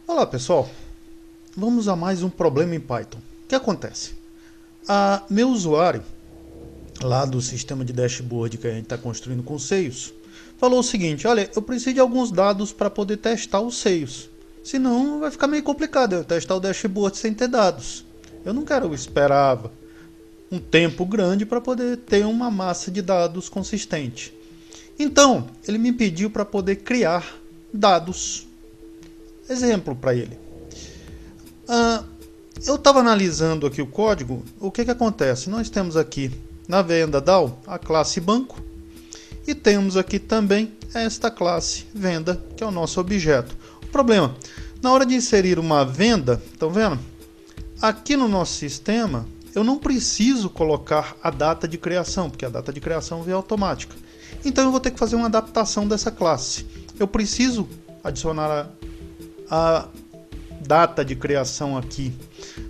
Olá pessoal, vamos a mais um problema em Python. O que acontece? Meu usuário, lá do sistema de dashboard que a gente está construindo com seios, falou o seguinte: olha, eu preciso de alguns dados para poder testar os seios, senão vai ficar meio complicado eu testar o dashboard sem ter dados. Eu não quero esperar um tempo grande para poder ter uma massa de dados consistente. Então, ele me pediu para poder criar dados. Exemplo para ele. Eu estava analisando aqui o código. O que acontece? Nós temos aqui na venda DAO a classe banco e temos aqui também esta classe venda, que é o nosso objeto. O problema, na hora de inserir uma venda, estão vendo? Aqui no nosso sistema eu não preciso colocar a data de criação, porque a data de criação vem automática. Então eu vou ter que fazer uma adaptação dessa classe. Eu preciso adicionar a data de criação aqui.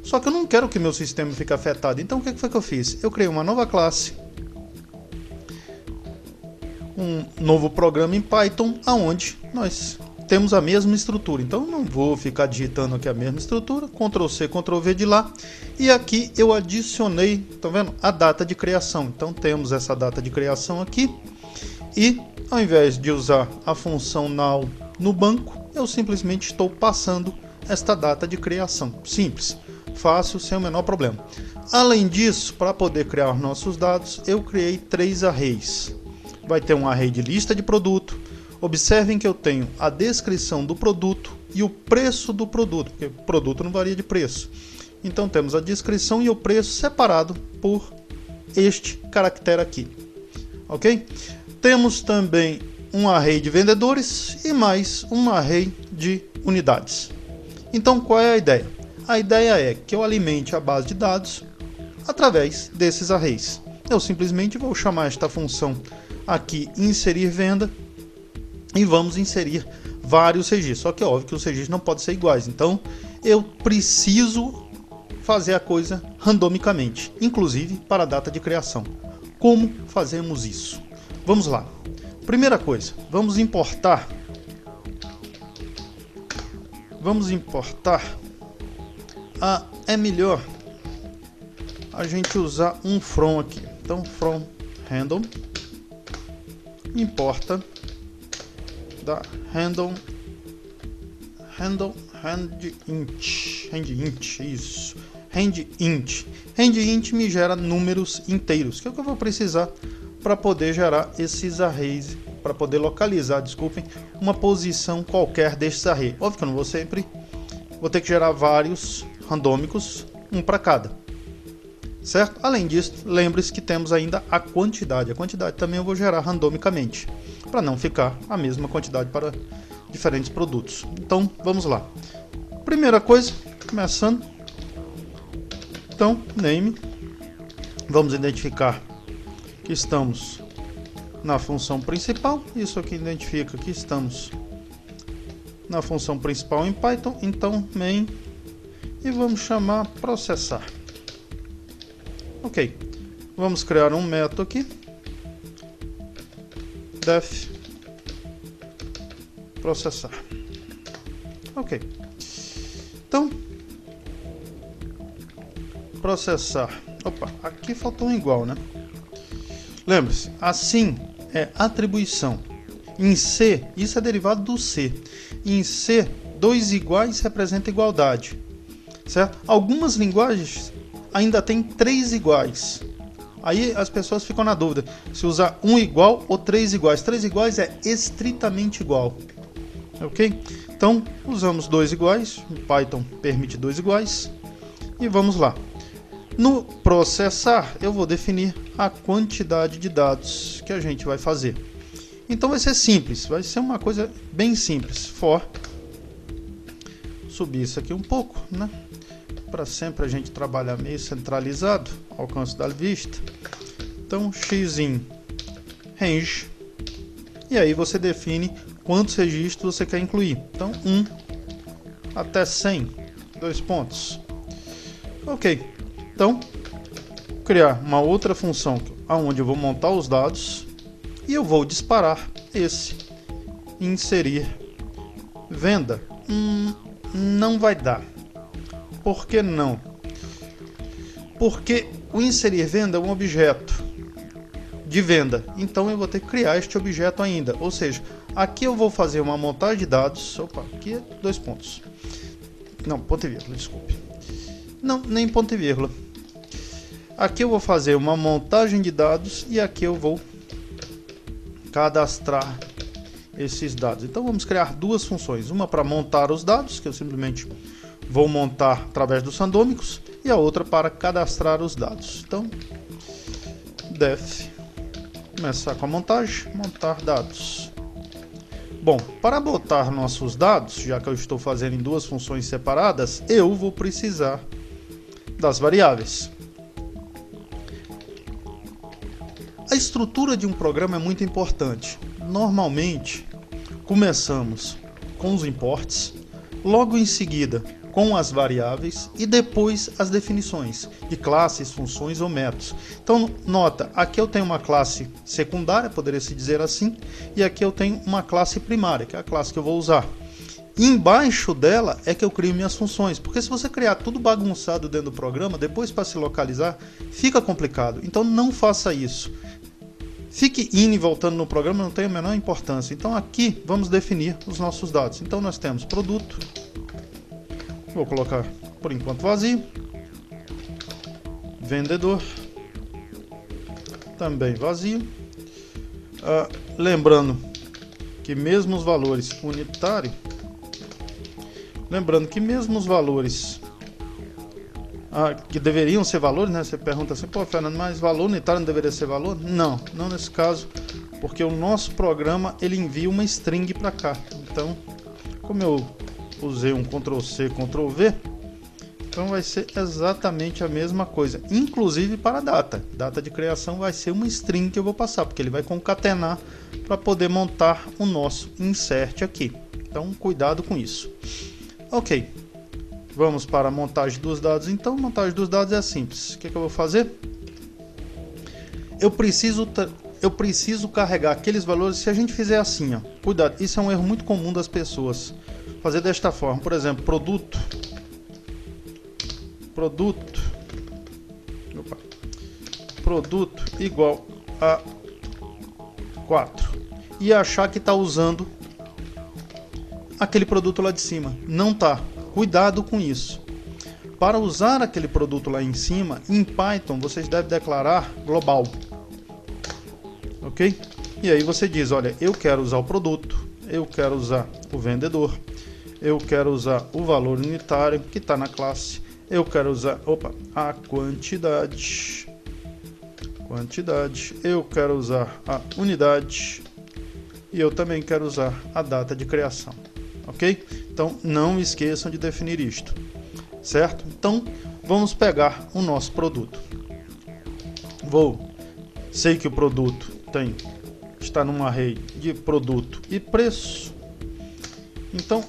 Só que eu não quero que meu sistema fique afetado. Então o que foi que eu fiz? Eu criei uma nova classe, um novo programa em Python, onde nós temos a mesma estrutura. Então não vou ficar digitando aqui a mesma estrutura, Ctrl C, Ctrl V de lá, e aqui eu adicionei, estão vendo? A data de criação. Então temos essa data de criação aqui, e ao invés de usar a função now no banco, eu simplesmente estou passando esta data de criação. Simples, fácil, sem o menor problema. Além disso, para poder criar nossos dados, eu criei 3 arrays. Vai ter um array de lista de produto. Observem que eu tenho a descrição do produto e o preço do produto, porque o produto não varia de preço. Então temos a descrição e o preço separado por este caractere aqui. Ok? Temos também um array de vendedores e mais um array de unidades. Então qual é a ideia? A ideia é que eu alimente a base de dados através desses arrays. Eu simplesmente vou chamar esta função aqui, inserir venda, e vamos inserir vários registros. Só que é óbvio que os registros não podem ser iguais. Então eu preciso fazer a coisa randomicamente, inclusive para a data de criação. Como fazemos isso? Vamos lá. Primeira coisa, vamos importar. É melhor a gente usar um from aqui. Então from random importa da random int, isso. Int me gera números inteiros, que é o que eu vou precisar para poder gerar esses arrays, para poder localizar, uma posição qualquer desses arrays. Óbvio que eu não vou sempre, vou ter que gerar vários randômicos, um para cada, certo? Além disso, lembre-se que temos ainda a quantidade. A quantidade também eu vou gerar randomicamente, para não ficar a mesma quantidade para diferentes produtos. Então, vamos lá. Primeira coisa, começando. Então, name. Vamos identificar que estamos na função principal. Isso aqui identifica que estamos na função principal em Python. Então, main. E vamos chamar processar. Ok. Vamos criar um método aqui. Def processar. Ok. Então, processar. Opa, aqui faltou um igual, né? Lembre-se, assim é atribuição. Em C, isso é derivado do C. Em C, 2 iguais representa igualdade, certo? Algumas linguagens ainda tem 3 iguais. Aí as pessoas ficam na dúvida se usar 1 igual ou 3 iguais. 3 iguais é estritamente igual. Ok? Então, usamos 2 iguais. O Python permite 2 iguais. E vamos lá. No processar, eu vou definir a quantidade de dados que a gente vai fazer. Então vai ser simples, vai ser uma coisa bem simples. For, subir isso aqui um pouco, né? Para sempre a gente trabalhar meio centralizado, alcance da vista. Então, x in range. E aí você define quantos registros você quer incluir. Então, 1 até 100, 2 pontos. Ok. Então, criar uma outra função onde eu vou montar os dados e eu vou disparar esse inserir venda. não vai dar. Por que não? Porque o inserir venda é um objeto de venda, então eu vou ter que criar este objeto ainda, ou seja, aqui eu vou fazer uma montagem de dados, aqui é 2 pontos, não, ponto e vírgula, desculpe, não, nem ponto e vírgula, aqui eu vou fazer uma montagem de dados e aqui eu vou cadastrar esses dados. Então vamos criar duas funções, uma para montar os dados, que eu simplesmente vou montar através dos randômicos, e a outra para cadastrar os dados. Então def começar com a montagem, montar dados. Bom, para botar nossos dados, já que eu estou fazendo em duas funções separadas, eu vou precisar das variáveis. A estrutura de um programa é muito importante. Normalmente, começamos com os imports, logo em seguida com as variáveis e depois as definições de classes, funções ou métodos. Então, nota, aqui eu tenho uma classe secundária, poderia se dizer assim, e aqui eu tenho uma classe primária, que é a classe que eu vou usar. E embaixo dela é que eu crio minhas funções, porque se você criar tudo bagunçado dentro do programa, depois para se localizar, fica complicado. Então não faça isso. Fique indo e voltando no programa, não tem a menor importância. Então aqui vamos definir os nossos dados. Então nós temos produto, vou colocar por enquanto vazio, vendedor, também vazio. Lembrando que mesmo os valores unitário, que deveriam ser valores, né? Você pergunta assim, pô, Fernando, mas valor unitário não deveria ser valor? Não, não nesse caso, porque o nosso programa ele envia uma string para cá. Então, como eu usei um Ctrl+C, Ctrl+V, então vai ser exatamente a mesma coisa, inclusive para a data de criação vai ser uma string que eu vou passar, porque ele vai concatenar para poder montar o nosso insert aqui. Então, cuidado com isso. Ok, vamos para a montagem dos dados. Então, montagem dos dados é simples. O que eu vou fazer? Eu preciso carregar aqueles valores. Se a gente fizer assim, ó, cuidado, isso é um erro muito comum das pessoas. Fazer desta forma, por exemplo, produto igual a 4 e achar que está usando aquele produto lá de cima. Não tá. Cuidado com isso. Para usar aquele produto lá em cima, em Python, vocês devem declarar global. Ok? E aí você diz, olha, eu quero usar o produto, eu quero usar o vendedor, eu quero usar o valor unitário que está na classe, eu quero usar a quantidade, eu quero usar a unidade e eu também quero usar a data de criação. Ok? Então não esqueçam de definir isto, certo? Então vamos pegar o nosso produto. Sei que o produto está num array de produto e preço. Então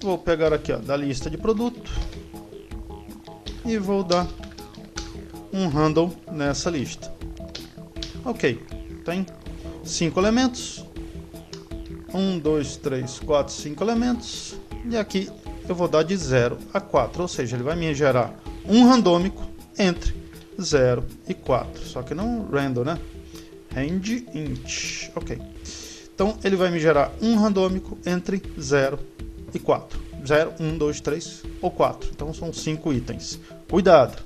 vou pegar aqui, ó, da lista de produto e vou dar um handle nessa lista. Ok, tem 5 elementos. 1, 2, 3, 4, 5 elementos. E aqui eu vou dar de 0 a 4, ou seja, ele vai me gerar um randômico entre 0 e 4. Só que não random, né? Range int. Ok. Então ele vai me gerar um randômico entre 0 e 4. 0, 1, 2, 3 ou 4. Então são 5 itens. Cuidado!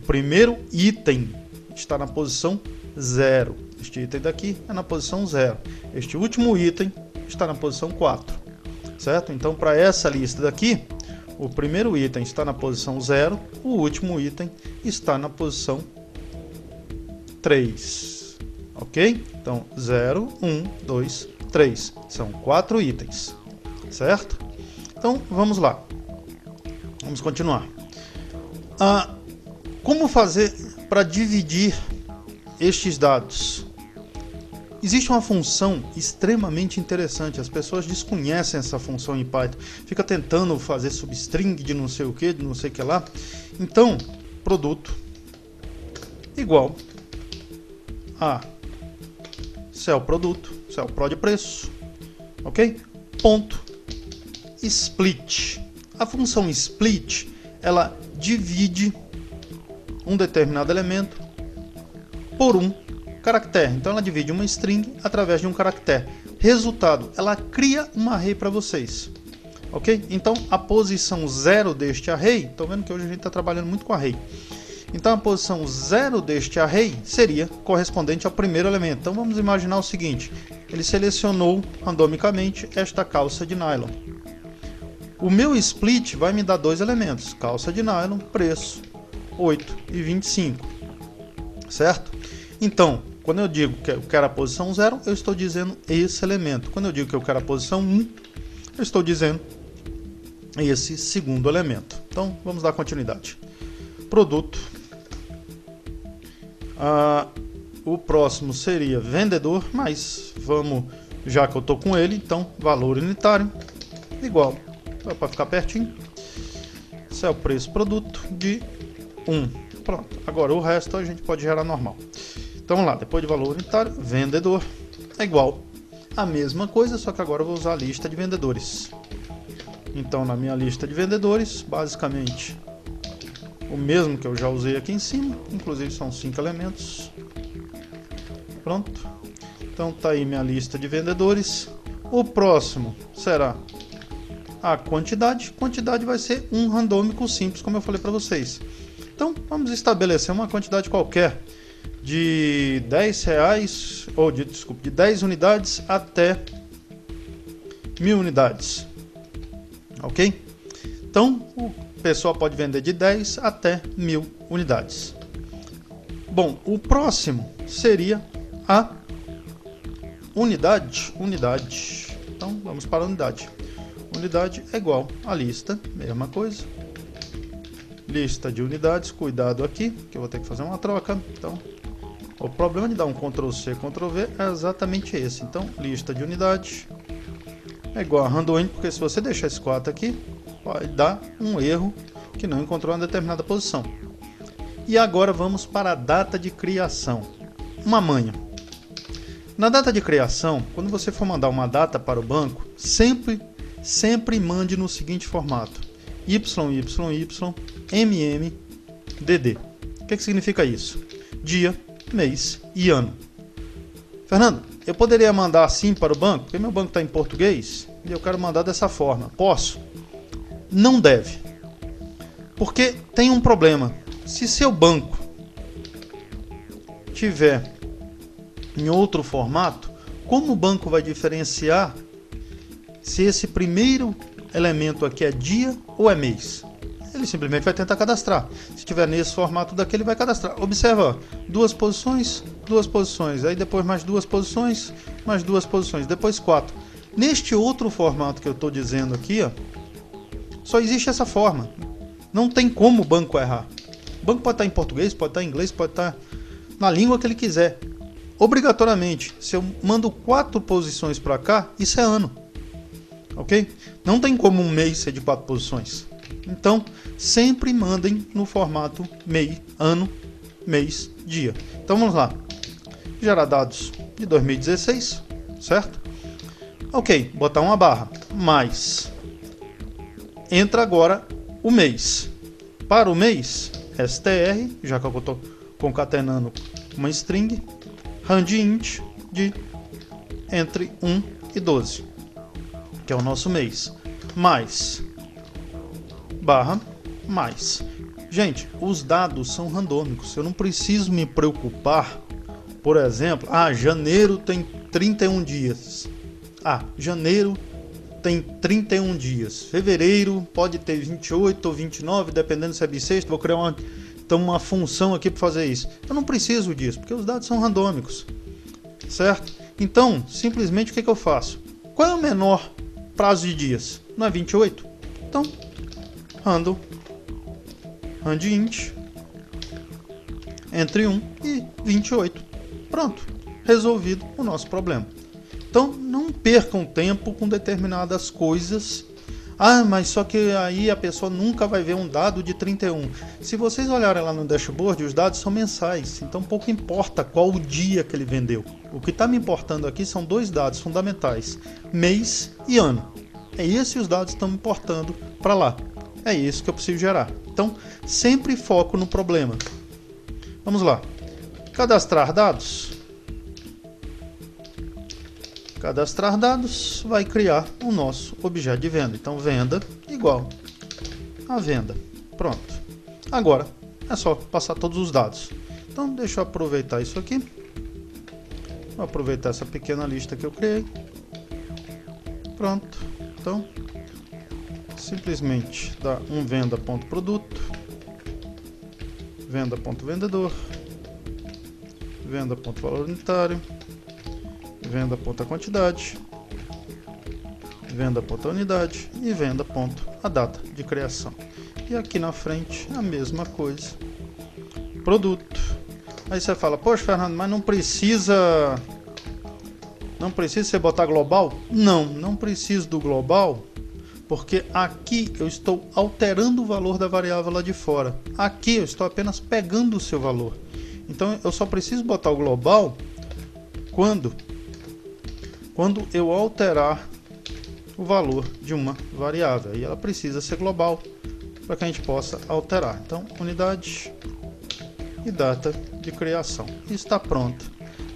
O primeiro item está na posição 0. Este item daqui é na posição 0. Este último item está na posição 4, certo? Então, para essa lista daqui, o primeiro item está na posição 0, o último item está na posição 3, ok? Então, 0, 1, 2, 3, são 4 itens, certo? Então, vamos lá, vamos continuar. Como fazer para dividir estes dados? Existe uma função extremamente interessante, as pessoas desconhecem essa função em Python, fica tentando fazer substring de não sei o que, de não sei o que lá. Então, produto igual a cell produto, cell pro de preço, ok? Ponto split. A função split, ela divide um determinado elemento por um caractere. Então ela divide uma string através de um caractere. Resultado, ela cria um array para vocês. Ok? Então a posição 0 deste array, estão vendo que hoje a gente está trabalhando muito com array. Então a posição 0 deste array seria correspondente ao primeiro elemento. Então vamos imaginar o seguinte, ele selecionou randomicamente esta calça de nylon. O meu split vai me dar dois elementos, calça de nylon, preço 8,25, certo? Então, quando eu digo que eu quero a posição 0, eu estou dizendo esse elemento. Quando eu digo que eu quero a posição 1, eu estou dizendo esse segundo elemento. Então, vamos dar continuidade. Produto. O próximo seria vendedor, mas vamos, já que eu estou com ele, então valor unitário igual, para ficar pertinho, esse é o preço produto de 1. Pronto, agora o resto a gente pode gerar normal. Então vamos lá, depois de valor unitário, vendedor é igual a mesma coisa, só que agora eu vou usar a lista de vendedores. Então na minha lista de vendedores, basicamente o mesmo que eu já usei aqui em cima, inclusive são 5 elementos. Pronto. Então tá aí minha lista de vendedores. O próximo será a quantidade. Quantidade vai ser um randômico simples, como eu falei para vocês. Então vamos estabelecer uma quantidade qualquer de 10 reais, ou de 10 unidades até 1000 unidades. Ok? Então o pessoal pode vender de 10 até 1000 unidades. Bom, o próximo seria a unidade. Então vamos para a unidade. Unidade é igual a lista, mesma coisa. Lista de unidades, cuidado aqui, que eu vou ter que fazer uma troca. Então, o problema de dar um Ctrl+C, Ctrl+V é exatamente esse. Então, lista de unidades é igual a random, porque se você deixar esse 4 aqui, vai dar um erro que não encontrou uma determinada posição. E agora vamos para a data de criação. Uma manha. Na data de criação, quando você for mandar uma data para o banco, sempre mande no seguinte formato: YYYMMDD. O que significa isso? Dia, mês e ano. Fernando, eu poderia mandar assim para o banco? Porque meu banco está em português e eu quero mandar dessa forma. Posso? Não deve. Porque tem um problema. Se seu banco tiver em outro formato, como o banco vai diferenciar se esse primeiro elemento aqui é dia ou é mês? Ele simplesmente vai tentar cadastrar. Se tiver nesse formato daqui, ele vai cadastrar. Observa, ó, duas posições, aí depois mais duas posições, depois 4. Neste outro formato que eu estou dizendo aqui, ó, só existe essa forma. Não tem como o banco errar. O banco pode estar em português, pode estar em inglês, pode estar na língua que ele quiser. Obrigatoriamente, se eu mando 4 posições para cá, isso é ano. Ok? Não tem como um mês ser de 4 posições. Então, sempre mandem no formato mês, ano, mês, dia. Então vamos lá. Gerar dados de 2016, certo? Ok, botar uma barra. Mais. Entra agora o mês. Para o mês, str, já que eu estou concatenando uma string, randint de entre 1 e 12, que é o nosso mês, mais barra mais. Gente, os dados são randômicos, eu não preciso me preocupar, por exemplo, janeiro tem 31 dias, janeiro tem 31 dias, fevereiro pode ter 28 ou 29, dependendo se é bissexto, vou criar uma função aqui para fazer isso. Eu não preciso disso, porque os dados são randômicos, certo? Então, simplesmente o que eu faço? Qual é o menor prazo de dias? Não é 28? Então, randint entre 1 e 28. Pronto, resolvido o nosso problema. Então, não percam tempo com determinadas coisas. Mas só que aí a pessoa nunca vai ver um dado de 31. Se vocês olharem lá no dashboard, os dados são mensais. Então pouco importa qual o dia que ele vendeu. O que está me importando aqui são 2 dados fundamentais: mês e ano. É esses os dados que estão me importando para lá. É isso que eu preciso gerar. Então, sempre foco no problema. Vamos lá. Cadastrar dados. Cadastrar dados vai criar o nosso objeto de venda. Então, venda igual a venda. Pronto. Agora, é só passar todos os dados. Então, deixa eu aproveitar isso aqui. Vou aproveitar essa pequena lista que eu criei. Pronto. Então, simplesmente dá um venda.produto, venda.vendedor, venda.valor unitário, venda.quantidade, venda.unidade e venda.a data de criação. E aqui na frente a mesma coisa. Produto. Aí você fala, poxa, Fernando, mas não precisa você botar global? Não preciso do global, porque aqui eu estou alterando o valor da variável lá de fora. Aqui eu estou apenas pegando o seu valor. Então eu só preciso botar o global quando eu alterar o valor de uma variável. E ela precisa ser global para que a gente possa alterar. Então, unidade e data de criação. E está pronta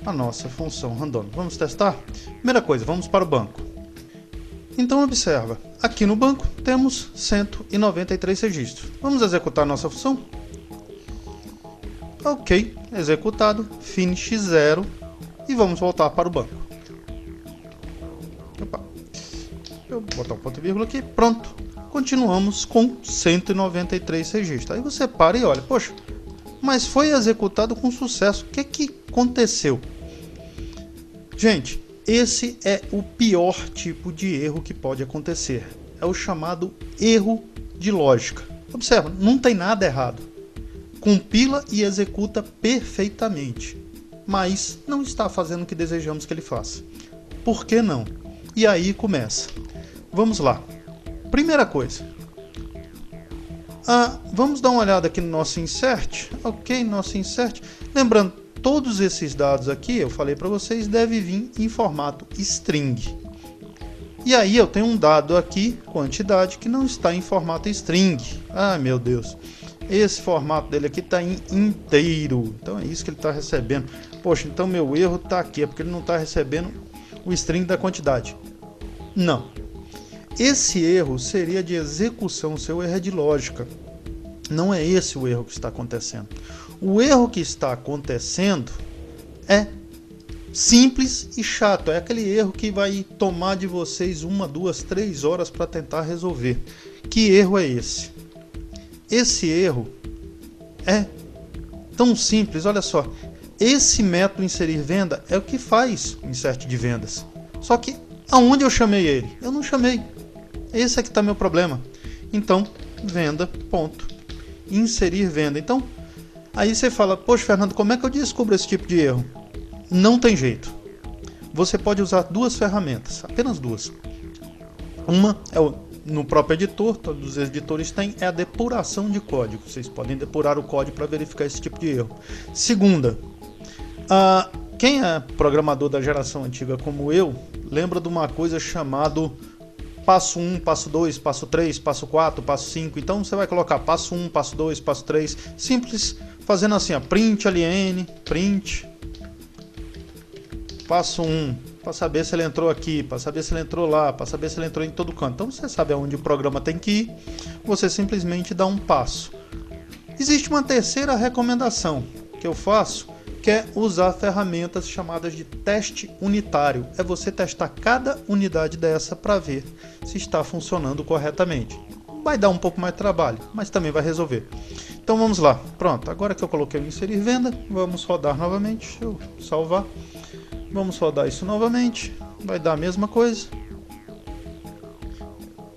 a nossa função randômica. Vamos testar? Primeira coisa, vamos para o banco. Então observa, aqui no banco temos 193 registros. Vamos executar nossa função? Ok, executado, finish 0 e vamos voltar para o banco. Opa. Eu vou botar um ponto e vírgula aqui, pronto. Continuamos com 193 registros. Aí você para e olha, poxa, mas foi executado com sucesso. O que aconteceu? Gente, esse é o pior tipo de erro que pode acontecer. É o chamado erro de lógica. Observa, não tem nada errado. Compila e executa perfeitamente, mas não está fazendo o que desejamos que ele faça. Por que não? E aí começa. Vamos lá. Primeira coisa. Vamos dar uma olhada aqui no nosso insert. Ok, nosso insert. Lembrando, todos esses dados aqui, eu falei para vocês, devem vir em formato string. E aí eu tenho um dado aqui, quantidade, que não está em formato string. Ah, meu Deus. Esse formato dele aqui está em inteiro. Então é isso que ele está recebendo. Poxa, então meu erro está aqui, é porque ele não está recebendo o string da quantidade. Não. Esse erro seria de execução, o seu erro é de lógica. Não é esse o erro que está acontecendo. O erro que está acontecendo é simples e chato. É aquele erro que vai tomar de vocês 1, 2, 3 horas para tentar resolver. Que erro é esse? Esse erro é tão simples, olha só. Esse método inserir venda é o que faz o insert de vendas. Só que aonde eu chamei ele? Eu não chamei. Esse é que está meu problema. Então, venda, ponto. Inserir venda. Então, aí você fala, poxa, Fernando, como é que eu descubro esse tipo de erro? Não tem jeito. Você pode usar duas ferramentas, apenas duas. Uma é no próprio editor, todos os editores têm, é a depuração de código. Vocês podem depurar o código para verificar esse tipo de erro. Segunda, quem é programador da geração antiga como eu, lembra de uma coisa chamada passo 1, passo 2, passo 3, passo 4, passo 5. Então você vai colocar passo 1, passo 2, passo 3. Simples, fazendo assim, print alien, print. Passo 1, para saber se ele entrou aqui, para saber se ele entrou lá, para saber se ele entrou em todo canto. Então você sabe aonde o programa tem que ir, você simplesmente dá um passo. Existe uma terceira recomendação que eu faço, que é usar ferramentas chamadas de teste unitário. É você testar cada unidade dessa para ver se está funcionando corretamente. Vai dar um pouco mais de trabalho, mas também vai resolver. Então vamos lá. Pronto, agora que eu coloquei o inserir venda, vamos rodar novamente. Deixa eu salvar. Vamos rodar isso novamente. Vai dar a mesma coisa.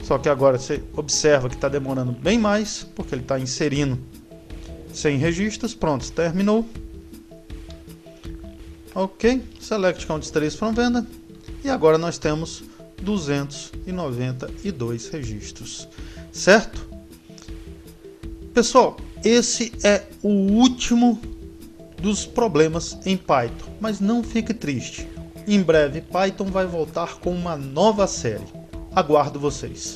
Só que agora você observa que está demorando bem mais, porque ele está inserindo 100 registros. Pronto, terminou. Ok, select count 3 from venda. E agora nós temos 292 registros. Certo? Pessoal, esse é o último dos problemas em Python. Mas não fique triste. Em breve, Python vai voltar com uma nova série. Aguardo vocês.